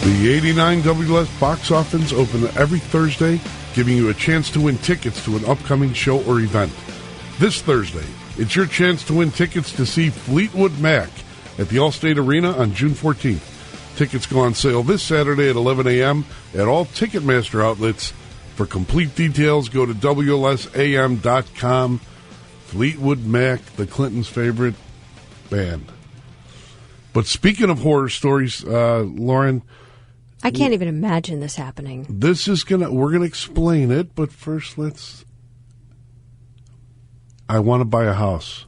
The 89 WLS box office open every Thursday, giving you a chance to win tickets to an upcoming show or event. This Thursday, it's your chance to win tickets to see Fleetwood Mac at the Allstate Arena on June 14th. Tickets go on sale this Saturday at 11 a.m. at all Ticketmaster outlets. For complete details, go to WLSAM.com. Fleetwood Mac, the Clintons' favorite band. But speaking of horror stories, Lauren, I can't even imagine this happening. We're gonna explain it, but first I want to buy a house.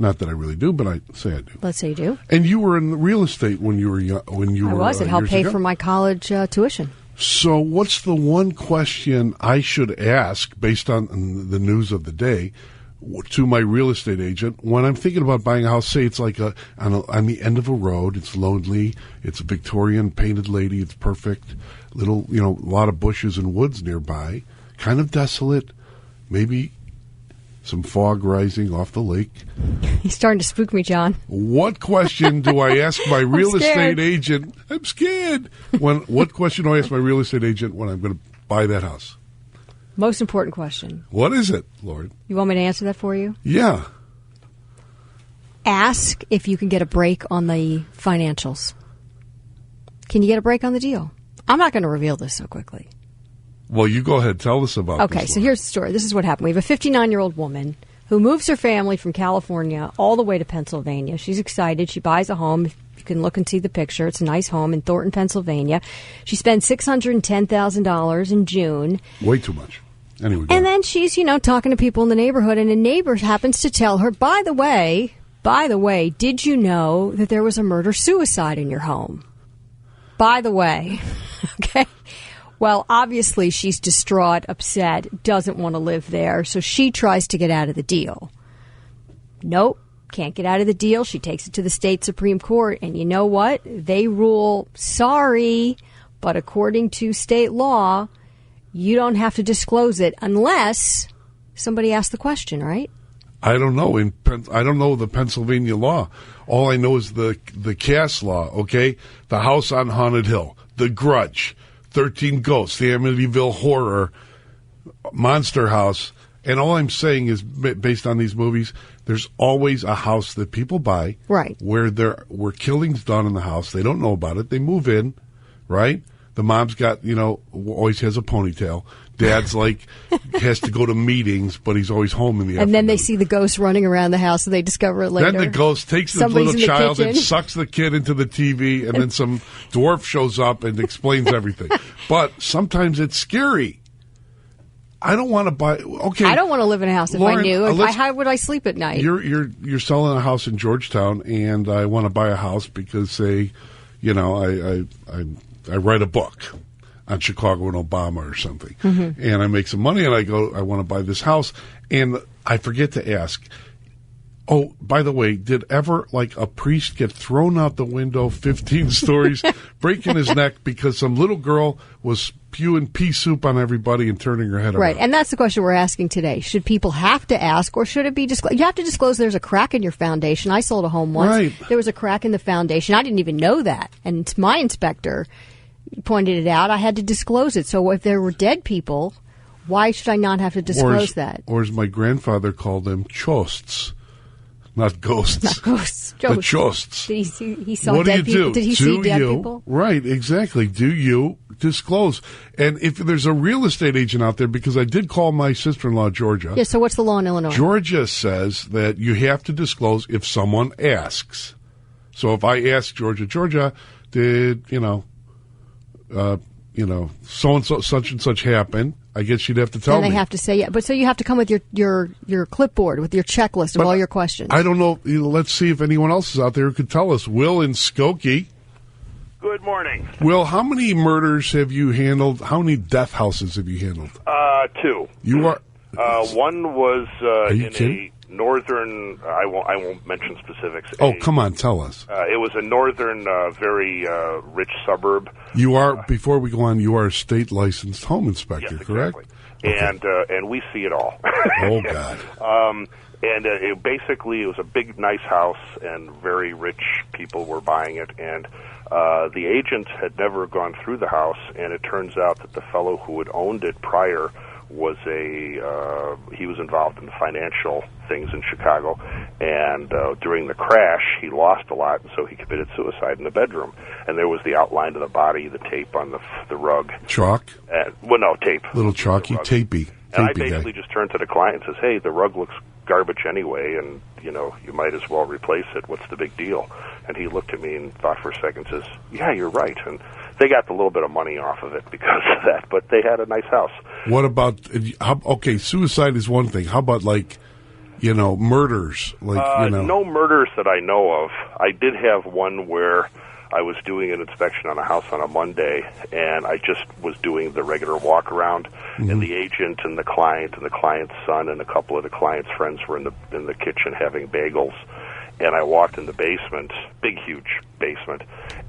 Not that I really do, but I say I do. Let's say you do. And you were in real estate when you were young. I was. It helped pay for my college tuition. So what's the one question I should ask, based on the news of the day, to my real estate agent when I'm thinking about buying a house? Say it's like on the end of a road. It's lonely. It's a Victorian painted lady. It's perfect. Little, a lot of bushes and woods nearby. Kind of desolate. Maybe some fog rising off the lake. He's starting to spook me, John. What question do I ask my real estate agent? I'm scared. What question do I ask my real estate agent when I'm going to buy that house? Most important question. What is it, Lord? You want me to answer that for you? Yeah. Ask if you can get a break on the financials. Can you get a break on the deal? I'm not going to reveal this so quickly. Well, you go ahead. Tell us about this. Okay, so here's the story. This is what happened. We have a 59-year-old woman who moves her family from California all the way to Pennsylvania. She's excited. She buys a home. You can look and see the picture. It's a nice home in Thornton, Pennsylvania. She spends $610,000 in June. Way too much. Anyway, and then she's, talking to people in the neighborhood, and a neighbor happens to tell her, by the way, did you know that there was a murder-suicide in your home? By the way. Okay. Well, obviously, she's distraught, upset, doesn't want to live there, so she tries to get out of the deal. Nope, can't get out of the deal. She takes it to the state Supreme Court, and you know what? They rule, sorry, but according to state law, you don't have to disclose it unless somebody asks the question, right? I don't know. I don't know the Pennsylvania law. All I know is the Cass law, okay? The House on Haunted Hill, The Grudge, 13 Ghosts, the Amityville Horror, Monster House. And all I'm saying is, based on these movies, there's always a house that people buy, right, where there were killings done in the house. They don't know about it. They move in, right? The mom's got, always has a ponytail. Dad's has to go to meetings, but he's always home in the afternoon. And then they see the ghost running around the house, and they discover it later. Then the ghost takes the little child and sucks the kid into the TV, and then some dwarf shows up and explains everything. But sometimes it's scary. I don't want to buy. Okay, I don't want to live in a house if Lauren, I knew. How would I sleep at night? You're selling a house in Georgetown, and I want to buy a house because, say, I write a book on Chicago and Obama or something, and I make some money, and I want to buy this house, and I forget to ask, oh, by the way, did ever, a priest get thrown out the window 15 stories, breaking his neck because some little girl was spewing pea soup on everybody and turning her head around? Right, and that's the question we're asking today. Should people have to ask, or should it be disclosed? You have to disclose there's a crack in your foundation. I sold a home once. Right. There was a crack in the foundation. I didn't even know that, and my inspector pointed it out. I had to disclose it. So if there were dead people, why should I not have to disclose that? Or as my grandfather called them, chosts. Not ghosts. Not ghosts. The chosts. He saw dead people. Did he see dead people? Right, exactly. Do you disclose? And if there's a real estate agent out there, because I did call my sister-in-law, Georgia. Yeah, so what's the law in Illinois? Georgia says that you have to disclose if someone asks. So if I ask Georgia, did, so-and-so, such and such happened, I guess she'd have to tell me. And they have to say, yeah. But so you have to come with your clipboard, with your checklist of all your questions. I don't know. Let's see if anyone else is out there who could tell us. Will in Skokie. Good morning. Will, how many murders have you handled? How many death houses have you handled? 2. You are... one was in kidding? a northern, I won't mention specifics. Oh, come on, tell us. It was a northern, very rich suburb. You are, before we go on, you are a state licensed home inspector, Yes, correct? Exactly. and we see it all. Oh, God. Basically, it was a big, nice house, and very rich people were buying it. And the agent had never gone through the house, and it turns out that the fellow who had owned it prior was he was involved in financial things in Chicago, and during the crash, he lost a lot, and so he committed suicide in the bedroom. And there was the outline of the body, the tape on the rug. Chalk? Well, no, tape. Little chalky, tapey. And I basically just turned to the client and says, hey, the rug looks garbage anyway, and, you might as well replace it. What's the big deal? And he looked at me and thought for a second, says, yeah, you're right. And they got a little bit of money off of it because of that, but they had a nice house. What about, okay, suicide is one thing. How about, murders? No murders that I know of. I did have one where I was doing an inspection on a house on a Monday, and I just was doing the regular walk around, and the agent and the client's son and a couple of the client's friends were in the kitchen having bagels, and I walked in the basement, big, huge basement,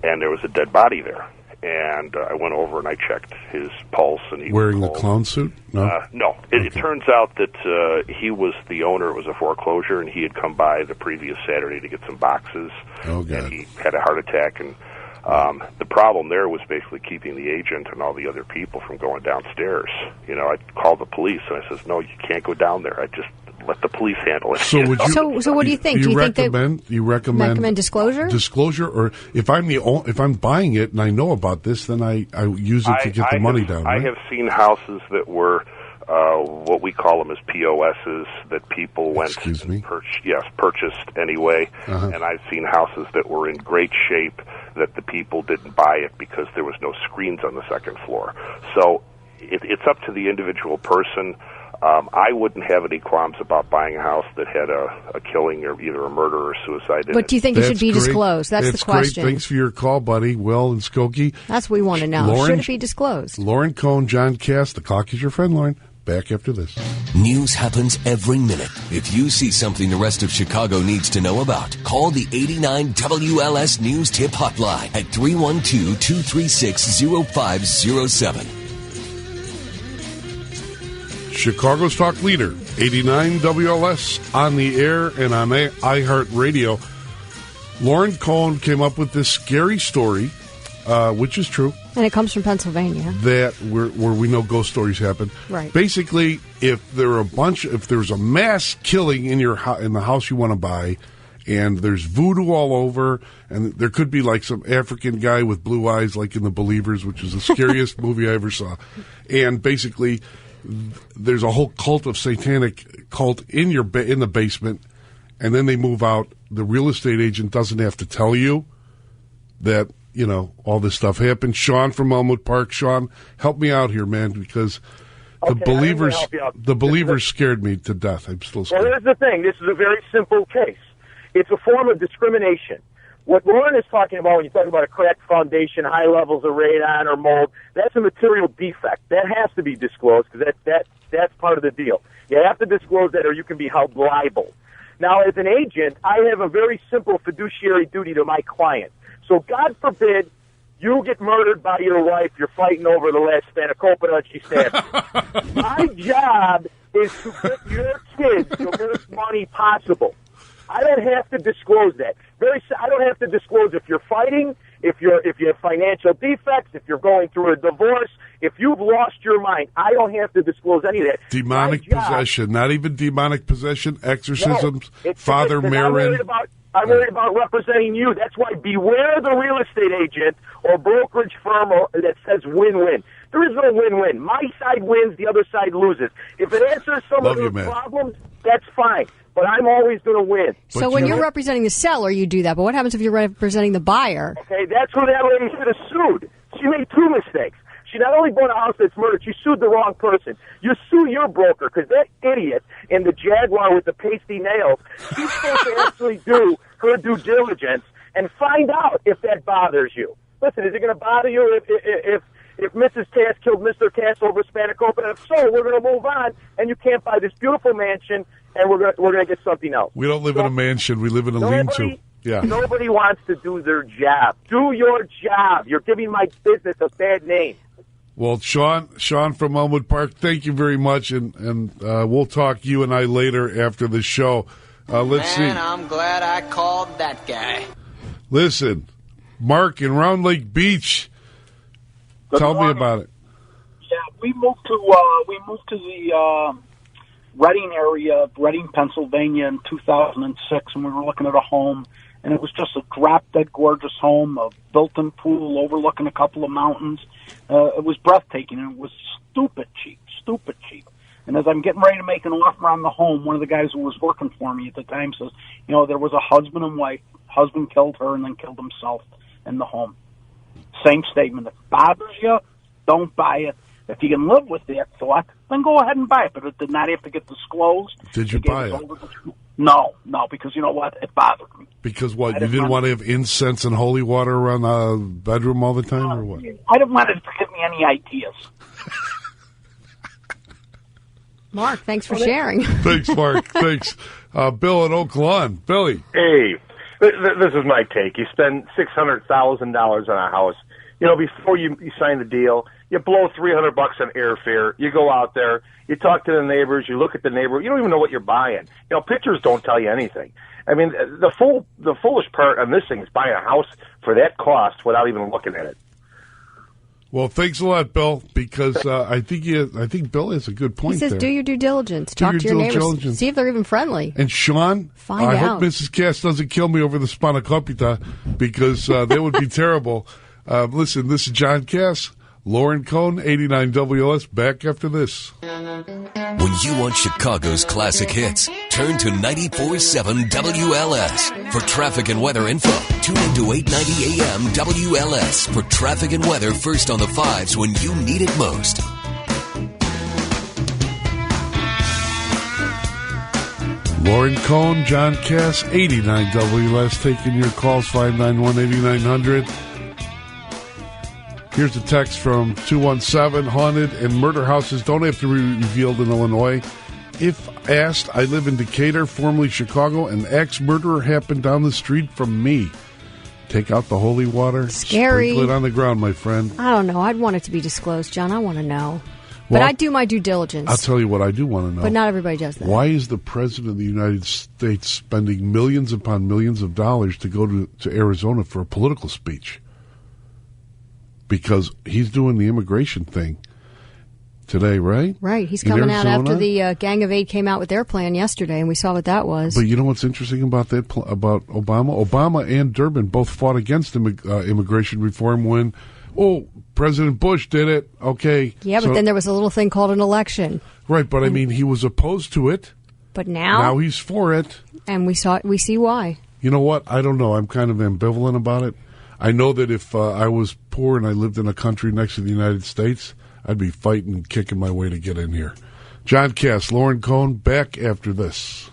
and there was a dead body there. And I went over and I checked his pulse, and he wearing was the clown suit. No, no. It turns out that he was the owner. It was a foreclosure, and he had come by the previous Saturday to get some boxes. Oh, God. And he had a heart attack, and the problem there was basically keeping the agent and all the other people from going downstairs. I called the police, and I says, "No, you can't go down there. I just let the police handle it." So would you? So what do you think? Do you recommend disclosure? Disclosure, or if I'm buying it and I know about this, then I use it to get the money down. Right? I have seen houses that were what we call them as POSs that people went and purchased anyway, and I've seen houses that were in great shape that the people didn't buy it because there was no screens on the second floor. So it's up to the individual person. I wouldn't have any qualms about buying a house that had a killing or either a murder or suicide in it. But do you think it should be disclosed? That's the question. Great. Thanks for your call, buddy. Will and Skokie. That's what we want to know. Should it be disclosed? Lauren Cohn, John Cass. The clock is your friend, Lauren. Back after this. News happens every minute. If you see something the rest of Chicago needs to know about, call the 89 WLS News Tip Hotline at 312-236-0507. Chicago's talk leader, 89 WLS, on the air and on iHeartRadio. Lauren Cohn came up with this scary story, which is true. And it comes from Pennsylvania. That where we know ghost stories happen. Right. Basically, if there's a mass killing in the house you want to buy, and there's voodoo all over, and there could be like some African guy with blue eyes, like in The Believers, which is the scariest movie I ever saw, and basically there's a whole satanic cult in the basement, and then they move out. The real estate agent doesn't have to tell you that, all this stuff happened. Sean from Elmwood Park. Sean, help me out here, man, because the Believers scared me to death. I'm still scared. Well, here's the thing. This is a very simple case. It's a form of discrimination. What Lauren is talking about when you talk about a cracked foundation, high levels of radon or mold, that's a material defect. That has to be disclosed because that's part of the deal. You have to disclose that or you can be held liable. Now, as an agent, I have a very simple fiduciary duty to my client. So God forbid you get murdered by your wife, you're fighting over the last spanakopita and she stabs you. My job is to get your kids the most money possible. I don't have to disclose that. I don't have to disclose if you're fighting, if you have financial defects, if you're going through a divorce, if you've lost your mind. I don't have to disclose any of that. Demonic possession, not even demonic possession, exorcisms, Father Marin. I'm worried about representing you. That's why beware the real estate agent or brokerage firm that says win-win. There is no win-win. My side wins, the other side loses. If it answers some of those problems, that's fine. But I'm always going to win. So when you're representing the seller, you do that. But what happens if you're representing the buyer? Okay, that's where that lady should have sued. She made two mistakes. She not only bought a house that's murdered, she sued the wrong person. You sue your broker because that idiot in the Jaguar with the pasty nails, she's supposed to actually do her due diligence and find out if that bothers you. Listen, is it going to bother you if Mrs. Cass killed Mr. Cass over Spanakopita? If so, we're going to move on, and you can't buy this beautiful mansion, and we're going to get something else. We don't live in a mansion. We live in a lean-to. Yeah. Nobody wants to do their job. Do your job. You're giving my business a bad name. Well, Sean from Elmwood Park, thank you very much, and we'll talk, you and I, later after the show. Let's see. Man, I'm glad I called that guy. Listen, Mark in Round Lake Beach, tell me about it. Yeah, we moved to the Reading area, Reading, Pennsylvania, in 2006, and we were looking at a home, and it was just a drop-dead gorgeous home, a built-in pool overlooking a couple of mountains. It was breathtaking, and it was stupid cheap. And as I'm getting ready to make an offer on the home, one of the guys who was working for me at the time says, there was a husband and wife. Husband killed her and then killed himself in the home. Same statement. If it bothers you, don't buy it. If you can live with the thought, then go ahead and buy it. But it did not have to get disclosed. Did you buy it? No, because you know what? It bothered me. Because what? You didn't want to have incense and holy water around the bedroom all the time, or what? I didn't want it to give me any ideas. Mark, thanks for sharing. Thanks, Mark. Thanks. Bill in Oak Lawn. Billy. Hey, this is my take. You spend $600,000 on a house. Before you sign the deal, you blow $300 on airfare. You go out there, you talk to the neighbors, you look at the neighbor. You don't even know what you're buying. Pictures don't tell you anything. I mean, the foolish part on this thing is buying a house for that cost without even looking at it. Well, thanks a lot, Bill, because I think Bill has a good point. He says, there. do your due diligence. Talk to your neighbors. See if they're even friendly. And Sean, I hope Mrs. Cass doesn't kill me over the spanakopita, because that would be terrible. Listen, this is John Cass, Lauren Cohn, 89 WLS, back after this. When you want Chicago's classic hits, turn to 94.7 WLS. For traffic and weather info, tune into 890 AM WLS for traffic and weather first on the fives when you need it most. Lauren Cohn, John Cass, 89 WLS, taking your calls, 591-8900. Here's a text from 217. Haunted and murder houses don't have to be revealed in Illinois. If asked, I live in Decatur, formerly Chicago. An axe-murderer happened down the street from me. Take out the holy water. Scary. Sprinkle it on the ground, my friend. I don't know. I'd want it to be disclosed, John. I want to know. But I do my due diligence. I'll tell you what I do want to know. But not everybody does that. Why is the President of the United States spending millions upon millions of dollars to go to Arizona for a political speech? Because he's doing the immigration thing today, right? Right. He's coming out after the Gang of Eight came out with their plan yesterday, and we saw what that was. But you know what's interesting about that, about Obama? Obama and Durbin both fought against immigration reform when, President Bush did it. Okay. Yeah, but then there was a little thing called an election. Right, but I mean, he was opposed to it. But now he's for it. And we see why. You know what? I don't know. I'm kind of ambivalent about it. I know that if I was poor and I lived in a country next to the United States, I'd be fighting and kicking my way to get in here. John Cass, Lauren Cohn, back after this.